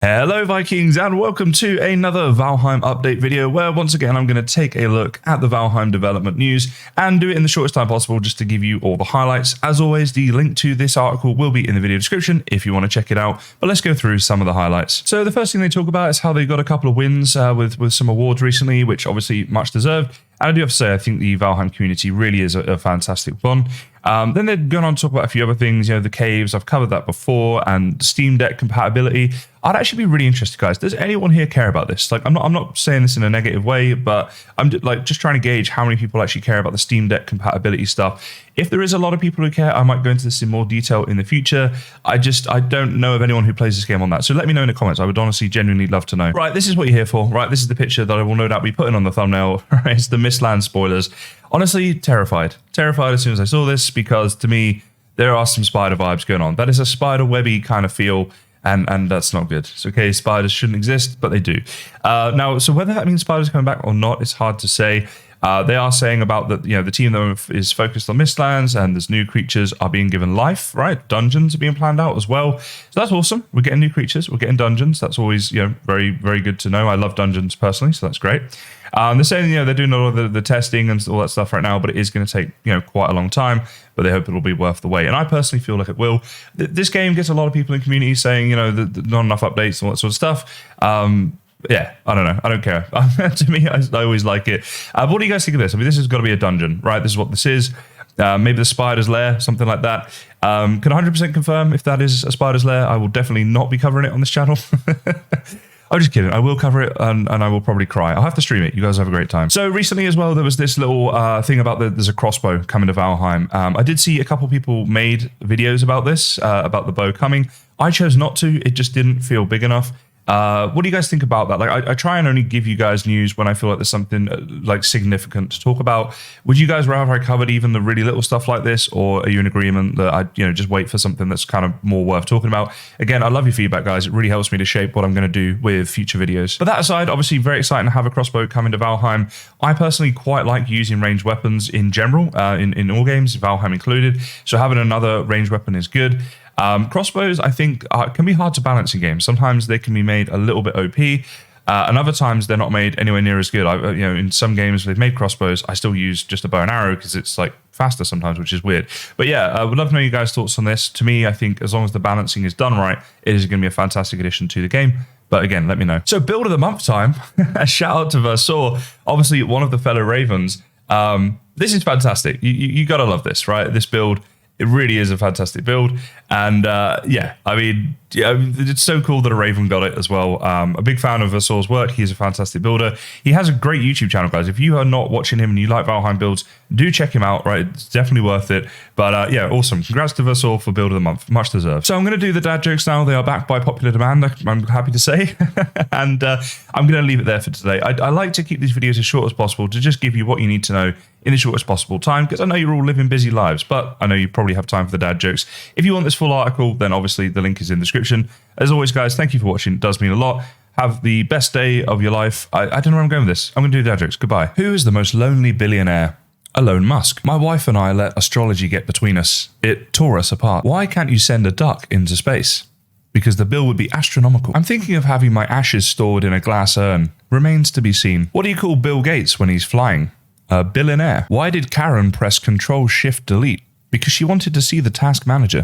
Hello Vikings and welcome to another Valheim update video where once again I'm going to take a look at the Valheim development news and do it in the shortest time possible just to give you all the highlights. As always, the link to this article will be in the video description if you want to check it out, but let's go through some of the highlights. So the first thing they talk about is how they got a couple of wins with some awards recently, which obviously much deserved. And I do have to say, I think the Valheim community really is a fantastic one. Then they're going on to talk about a few other things, you know, the caves, I've covered that before, and Steam Deck compatibility. I'd actually be really interested, guys. Does anyone here care about this? Like, I'm not saying this in a negative way, but I'm just trying to gauge how many people actually care about the Steam Deck compatibility stuff. If there is a lot of people who care, I might go into this in more detail in the future. I don't know of anyone who plays this game on that. So let me know in the comments. I would honestly, genuinely love to know. Right, this is what you're here for, right? This is the picture that I will no doubt be putting on the thumbnail. Right? It's the MISTLANDS spoilers. Honestly, terrified. Terrified as soon as I saw this, because to me, there are some spider vibes going on. That is a spider webby kind of feel, and that's not good. It's okay, spiders shouldn't exist, but they do. Now, so whether that means spiders are coming back or not, it's hard to say. They are saying about that, you know, the team that is focused on Mistlands and there's new creatures are being given life, right? Dungeons are being planned out as well. So that's awesome. We're getting new creatures. We're getting dungeons. That's always, you know, very, very good to know. I love dungeons personally, so that's great. They're saying, you know, they're doing all of the testing and all that stuff right now, but it is going to take, you know, quite a long time, but they hope it'll be worth the wait. And I personally feel like it will. This game gets a lot of people in community saying, you know, not enough updates and all that sort of stuff. Yeah, I don't know. I don't care. To me, I always like it. But what do you guys think of this? I mean, this has got to be a dungeon, right? This is what this is. Maybe the spider's lair, something like that. Can 100% confirm if that is a spider's lair? I will definitely not be covering it on this channel. I'm just kidding. I will cover it and I will probably cry. I'll have to stream it. You guys have a great time. So recently as well, there was this little thing about there's a crossbow coming to Valheim. I did see a couple people made videos about this, about the bow coming. I chose not to. It just didn't feel big enough. What do you guys think about that? Like, I try and only give you guys news when I feel like there's something like significant to talk about. Would you guys rather I covered even the really little stuff like this, or are you in agreement that I, you know, just wait for something that's kind of more worth talking about? Again, I love your feedback, guys. It really helps me to shape what I'm going to do with future videos. But that aside, obviously very exciting to have a crossbow coming to Valheim. I personally quite like using ranged weapons in general, in all games, Valheim included. So having another ranged weapon is good. Crossbows, I think, can be hard to balance in games. Sometimes they can be made a little bit OP, and other times they're not made anywhere near as good. You know, in some games they've made crossbows, I still use just a bow and arrow because it's like faster sometimes, which is weird. But yeah, I would love to know your guys' thoughts on this. To me, I think as long as the balancing is done right, it is going to be a fantastic addition to the game. But again, let me know. So build of the month time. A shout out to VerSaw, obviously one of the fellow Ravens. This is fantastic. You got to love this, right? This build. It really is a fantastic build. And yeah, I mean, it's so cool that a Raven got it as well. A big fan of Versaw's work. He's a fantastic builder. He has a great YouTube channel, guys. If you are not watching him and you like Valheim builds, do check him out, right? It's definitely worth it. But yeah, awesome. Congrats to Versaw for build of the month. Much deserved. So I'm going to do the dad jokes now. They are backed by popular demand, I'm happy to say. And I'm going to leave it there for today. I like to keep these videos as short as possible to just give you what you need to know in the shortest possible time, because I know you're all living busy lives, but I know you probably have time for the dad jokes. If you want this full article, then obviously the link is in the description. As always, guys, thank you for watching. It does mean a lot. Have the best day of your life. I don't know where I'm going with this. I'm going to do dad jokes. Goodbye. Who is the most lonely billionaire? Elon Musk. My wife and I let astrology get between us. It tore us apart. Why can't you send a duck into space? Because the bill would be astronomical. I'm thinking of having my ashes stored in a glass urn. Remains to be seen. What do you call Bill Gates when he's flying? A billionaire. Why did Karen press Control-Shift-Delete? Because she wanted to see the task manager.